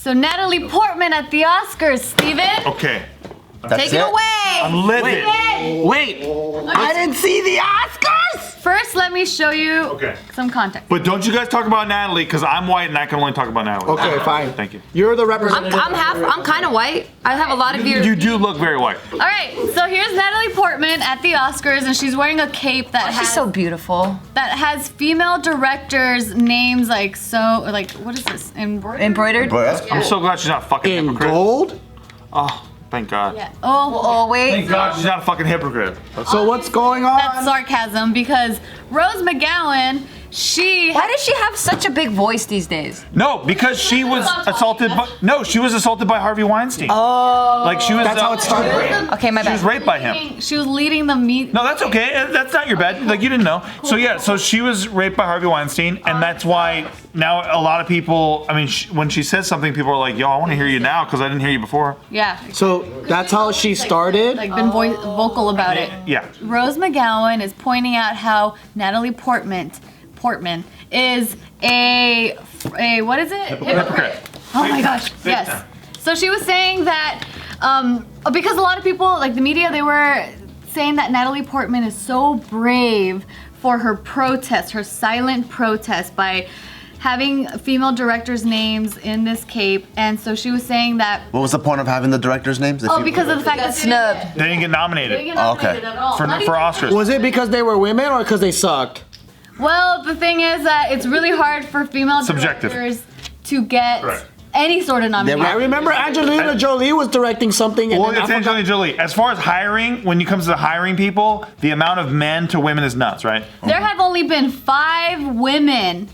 So Natalie Portman at the Oscars, Steven. Okay. Take it away. I'm livid. Wait. I didn't see the Oscars. First, let me show you some context. But don't you guys talk about Natalie, because I'm white and I can only talk about Natalie. Okay, fine. Thank you. You're the representative. I'm kind of white. I have a lot of You do look very white. All right, so here's Natalie Portman at the Oscars, and she's wearing a cape that She's so beautiful. that has female directors' names what is this? Embroidered? I'm so glad she's not a fucking In hypocrite. gold? Oh, thank God. Yeah. Oh, wait. Thank God she's not a fucking hypocrite. So what's going on? That's sarcasm because Rose McGowan, Why does she have such a big voice these days? No, because she was assaulted by Harvey Weinstein. Oh. Like she was. That's how it started. Okay, my She was bad. raped by him. She was leading the meet. No, that's okay. That's not your bad. Like you didn't know. So yeah, so she was raped by Harvey Weinstein, and that's why now a lot of people. I mean, when she says something, people are like, "Yo, I want to hear you now because I didn't hear you before." Yeah. So that's how she started? Been vocal about it. Yeah. Rose McGowan is pointing out how Natalie Portman is a what is it? Hypocrite. Oh my gosh, yes. So she was saying that because a lot of people, like the media, they were saying that Natalie Portman is so brave for her protest, her silent protest by having female directors' names in this cape, and so she was saying that. What was the point of having the directors' names? Because of the fact that snubbed. They didn't get nominated. Okay. For Oscars. Was it because they were women or because they sucked? Well, the thing is that it's really hard for female Subjective. directors to get any sort of nomination. I remember Angelina Jolie was directing something. And Well, then it's Angelina Jolie. As far as hiring, when it comes to hiring people, the amount of men to women is nuts, right? There have only been 5 women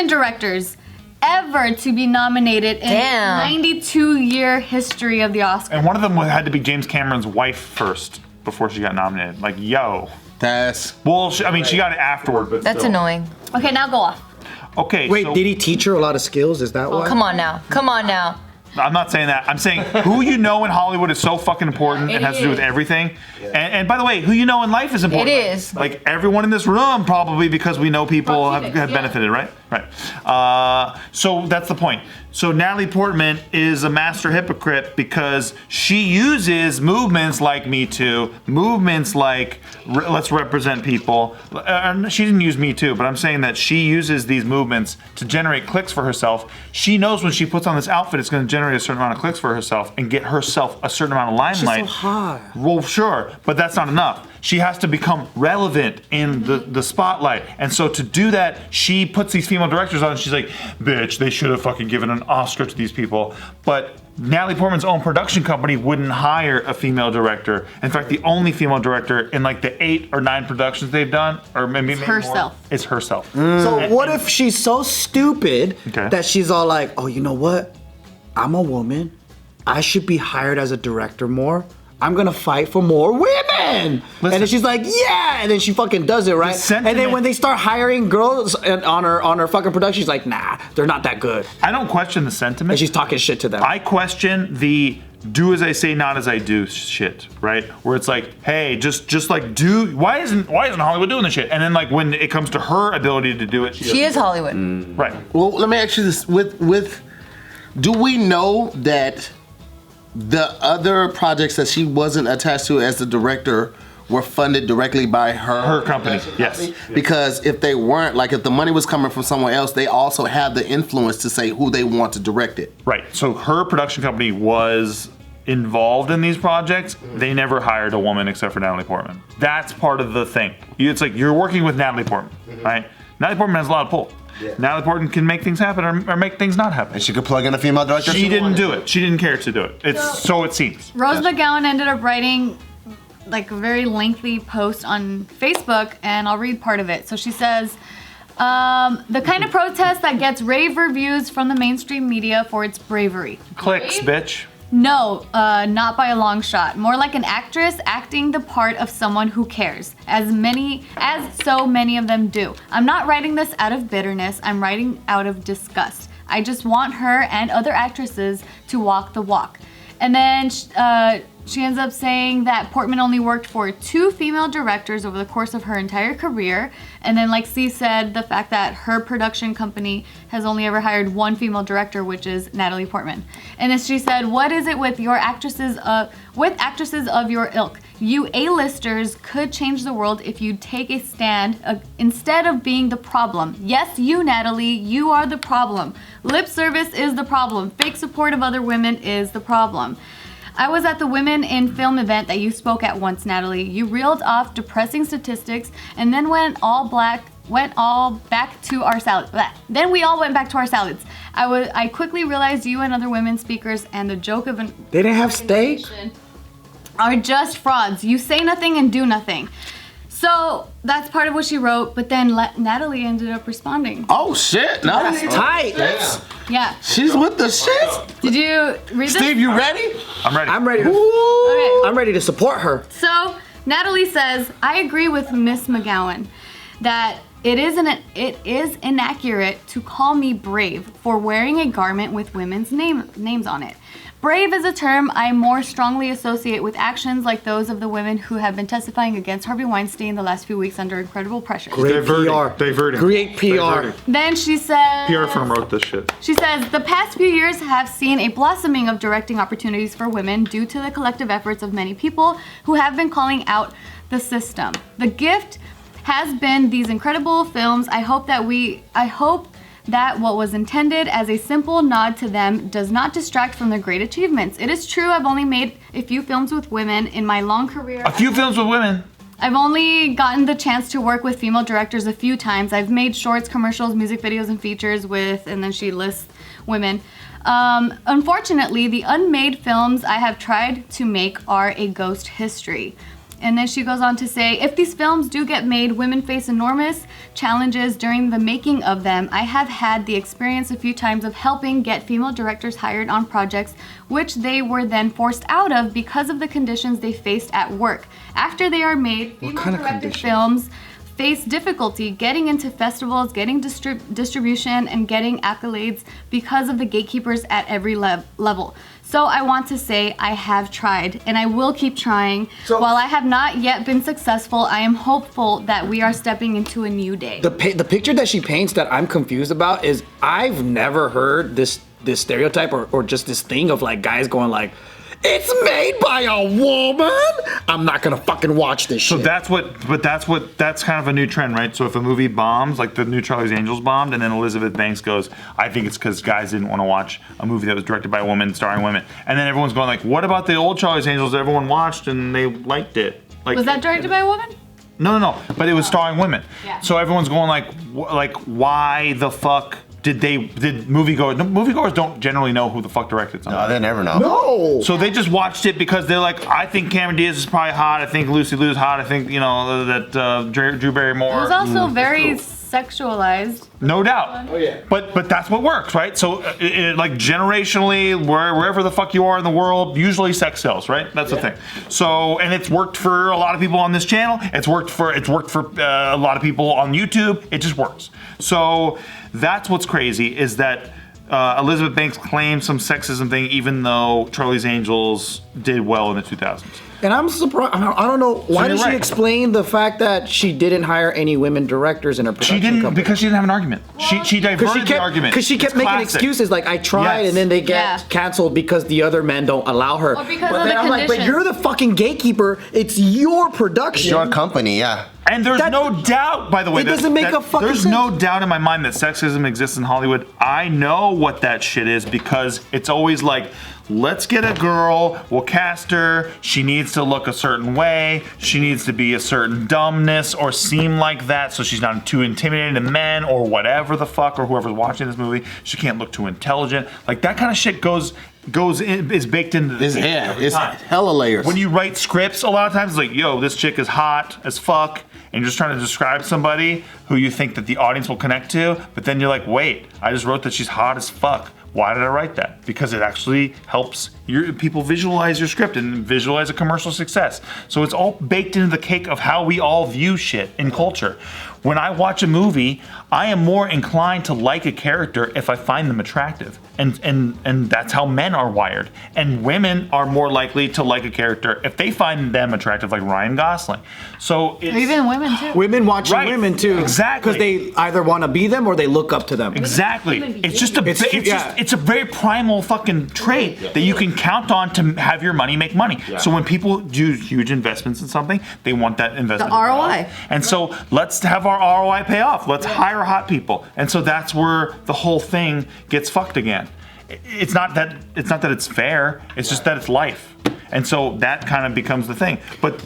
directors ever to be nominated in the 92-year history of the Oscars. And one of them had to be James Cameron's wife first before she got nominated. Like, yo. That's. Well, she got it afterward, but That's still. annoying. Okay, now go off. Okay. Wait, so did he teach her a lot of skills? Is that why? Come on now. Come on now. I'm not saying that. I'm saying who you know in Hollywood is so fucking important. It has to do with everything. And by the way, who you know in life is important. It is. Like everyone in this room, probably because we know people have benefited, right? Right. So that's the point. So Natalie Portman is a master hypocrite because she uses movements like Me Too, movements like let's represent people. She didn't use Me Too, but I'm saying that she uses these movements to generate clicks for herself. She knows when she puts on this outfit, it's going to generate a certain amount of clicks for herself and get herself a certain amount of limelight. She's so hot. Well, sure, but that's not enough. She has to become relevant in the spotlight. And so to do that, she puts these female directors on and she's like, bitch, they should have fucking given an Oscar to these people. But Natalie Portman's own production company wouldn't hire a female director. In fact, the only female director in like the 8 or 9 productions they've done, or maybe herself. More, it's herself. So what if she's so stupid that she's all like, oh, you know what? I'm a woman. I should be hired as a director more. I'm gonna fight for more women. And then she's like, yeah, and then she fucking does it, right? And then when they start hiring girls on her fucking production, she's like, nah, they're not that good. I don't question the sentiment. And she's talking shit to them. I question the do as I say, not as I do shit, right? Where it's like, hey, just like do. Why isn't Hollywood doing this shit? And then like when it comes to her ability to do it, she is Hollywood. Right. Well, let me ask you this: with do we know that the other projects that she wasn't attached to as the director were funded directly by her company? Yes. Because if they weren't, like if the money was coming from someone else, they also have the influence to say who they want to direct it. Right. So her production company was involved in these projects. They never hired a woman except for Natalie Portman. That's part of the thing. It's like you're working with Natalie Portman, right? Natalie Portman has a lot of pull. Yeah. Natalie Portman can make things happen or make things not happen. And she could plug in a female director. She didn't do it. She didn't care to do it. So it seems. Rose McGowan ended up writing like a very lengthy post on Facebook, and I'll read part of it. So she says, the kind of protest that gets rave reviews from the mainstream media for its bravery. Clicks, bitch. No, not by a long shot. More like an actress acting the part of someone who cares, as so many of them do. I'm not writing this out of bitterness, I'm writing out of disgust. I just want her and other actresses to walk the walk. And then She ends up saying that Portman only worked for 2 female directors over the course of her entire career. And then, like C said, the fact that her production company has only ever hired 1 female director, which is Natalie Portman. And then she said, "What is it with actresses of your ilk? You A-listers could change the world if you take a stand instead of being the problem. Yes, you, Natalie, you are the problem. Lip service is the problem. Fake support of other women is the problem. I was at the Women in Film event that you spoke at once, Natalie. You reeled off depressing statistics and then went all back to our salads. Then we all went back to our salads. I quickly realized you and other women speakers and the joke of an They didn't have steak? are just frauds. You say nothing and do nothing." So that's part of what she wrote, but then Natalie ended up responding. Oh shit! No, That's tight. Yeah. she's with the shit. Did you read this? Steve, you ready? I'm ready. I'm ready to, Okay. I'm ready to support her. So Natalie says, "I agree with Miss McGowan that it is inaccurate to call me brave for wearing a garment with women's names on it. Brave is a term I more strongly associate with actions like those of the women who have been testifying against Harvey Weinstein the last few weeks under incredible pressure." Great PR. Diverting. Great PR. Diverting. Then she says, PR firm wrote this shit. She says, "The past few years have seen a blossoming of directing opportunities for women due to the collective efforts of many people who have been calling out the system. The gift has been these incredible films. I hope that what was intended as a simple nod to them does not distract from their great achievements. It is true I've only made a few films with women in my long career. A few films with women. I've only gotten the chance to work with female directors a few times. I've made shorts, commercials, music videos, and features with," and then she lists women. "Unfortunately, the unmade films I have tried to make are a ghost history." And then she goes on to say, "If these films do get made, women face enormous challenges during the making of them. I have had the experience a few times of helping get female directors hired on projects which they were then forced out of because of the conditions they faced at work. After they are made, female-directed films face difficulty getting into festivals, getting distribution, and getting accolades because of the gatekeepers at every level. So I want to say I have tried, and I will keep trying. While I have not yet been successful, I am hopeful that we are stepping into a new day." The picture that she paints that I'm confused about is I've never heard this stereotype or just this thing of like guys going like, "It's made by a woman. I'm not gonna fucking watch this shit." So that's kind of a new trend, right? So if a movie bombs, like the new Charlie's Angels bombed, and then Elizabeth Banks goes, "I think it's because guys didn't want to watch a movie that was directed by a woman, starring women," and then everyone's going like, "What about the old Charlie's Angels that everyone watched and they liked it?" Like, Was that directed by a woman? No, but it was starring women. Yeah. So everyone's going like, why the fuck? Did moviegoers don't generally know who the fuck directed something. No, they never know. No. So they just watched it because they're like, I think Cameron Diaz is probably hot. I think Lucy Liu's hot. I think, that Drew Barrymore. It was also very sexualized. No doubt. Oh yeah. But that's what works, right? So like generationally, wherever the fuck you are in the world, usually sex sells, right? That's the thing. So, and it's worked for a lot of people on this channel. It's worked for a lot of people on YouTube. It just works. So that's what's crazy is that Elizabeth Banks claimed some sexism thing, even though Charlie's Angels did well in the 2000s. And I'm surprised. I don't know. Why did she right. explain the fact that she didn't hire any women directors in her production She didn't company? because she didn't have an argument. She diverted the argument. Because she kept making classic. excuses like, "I tried," Yes. and then they get canceled because the other men don't allow her. Or because but of then the I'm like, but conditions. you're the fucking gatekeeper. It's your production. Your company, yeah. And there's no doubt, by the way, It doesn't make a fucking there's sense. no doubt in my mind that sexism exists in Hollywood. I know what that shit is because it's always like, let's get a girl, we'll cast her, she needs to look a certain way, she needs to be a certain dumbness or seem like that so she's not too intimidating to men or whatever the fuck, or whoever's watching this movie, she can't look too intelligent. Like that kind of shit is baked into the It's hella layers. When you write scripts, a lot of times it's like, yo, this chick is hot as fuck, and you're just trying to describe somebody who you think that the audience will connect to, but then you're like, wait, I just wrote that she's hot as fuck. Why did I write that? Because it actually helps people visualize your script and visualize a commercial success. So it's all baked into the cake of how we all view shit in culture. when I watch a movie, I am more inclined to like a character if I find them attractive. And that's how men are wired. And women are more likely to like a character if they find them attractive, like Ryan Gosling. So it's, Even women too. Women watching Right. women too. Exactly. Because they either want to be them or they look up to them. Exactly. It's just it's a very primal fucking trait that you can count on to have your money make money. So when people do huge investments in something, they want that investment. The ROI. And so let's have our ROI pay off. Let's hire hot people. And so that's where the whole thing gets fucked again. It's not that it's fair. It's just that it's life. And so that kind of becomes the thing. But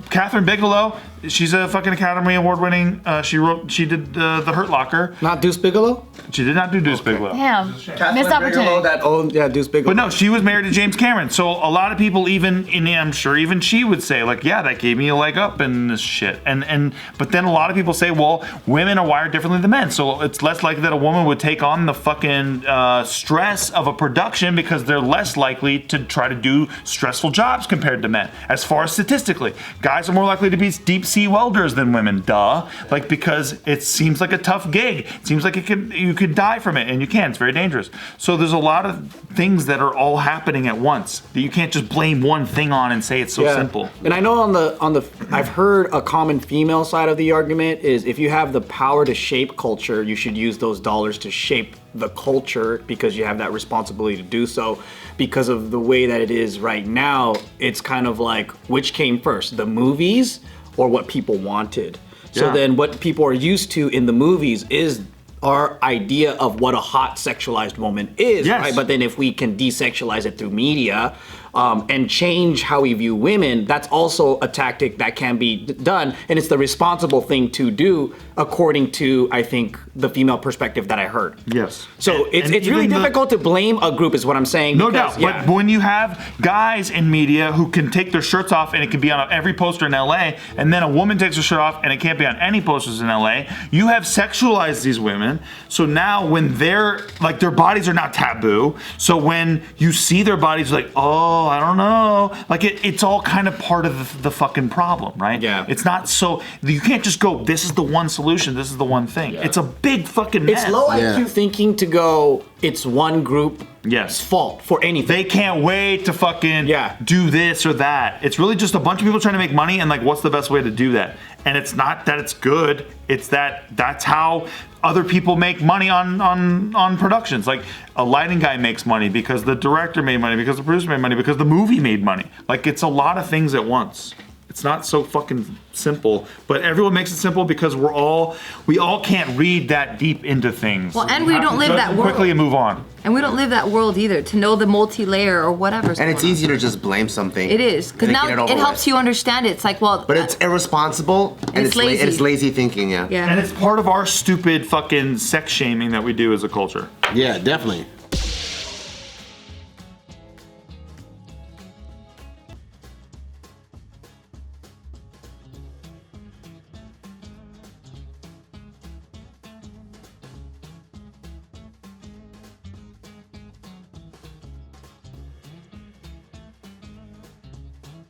Catherine Bigelow, she's a fucking Academy Award winning. She did the Hurt Locker. Not Deuce Bigelow? She did not do Deuce Bigelow. Damn. Missed opportunity. Deuce Bigelow. But no, she was married to James Cameron. So a lot of people, I'm sure even she would say, like, yeah, that gave me a leg up in this shit. But then a lot of people say, well, women are wired differently than men. So it's less likely that a woman would take on the fucking stress of a production because they're less likely to try to do stressful jobs compared to men. As far as statistically, guys are more likely to be deep sea welders than women. Duh. Like, because it seems like a tough gig. It seems like you could die from it, and you can. It's very dangerous. So there's a lot of things that are all happening at once that you can't just blame one thing on and say it's so simple. And I know on the I've heard a common female side of the argument is if you have the power to shape culture, you should use those dollars to shape the culture because you have that responsibility to do so. Because of the way that it is right now, it's kind of like which came first, the movies or what people wanted. So then what people are used to in the movies is our idea of what a hot sexualized woman is, right? But then if we can desexualize it through media and change how we view women, that's also a tactic that can be done. And it's the responsible thing to do according to, I think, the female perspective that I heard. Yes. So it's really difficult to blame a group is what I'm saying. No doubt. But when you have guys in media who can take their shirts off and it can be on every poster in LA, and then a woman takes her shirt off and it can't be on any posters in LA, you have sexualized these women. So now when their bodies are now taboo, so when you see their bodies, like, oh, I don't know. Like it's all kind of part of the fucking problem, right? Yeah. It's not so, you can't just go, this is the one solution, this is the one thing. It's a big fucking mess. It's low IQ thinking to go, it's one group's fault for anything. They can't wait to fucking do this or that. It's really just a bunch of people trying to make money and like, what's the best way to do that? And it's not that it's good. It's that's how other people make money on productions. Like a lighting guy makes money because the director made money, because the producer made money, because the movie made money. Like it's a lot of things at once. It's not so fucking simple, but everyone makes it simple because we all can't read that deep into things. Well, and we don't live that world. Quickly and move on. And we don't live that world either, to know the multi-layer or whatever. And it's easy to just blame something. It is, because now it helps you understand it. It's like, well... But it's irresponsible, and it's lazy. It's lazy thinking, And it's part of our stupid fucking sex shaming that we do as a culture. Yeah, definitely.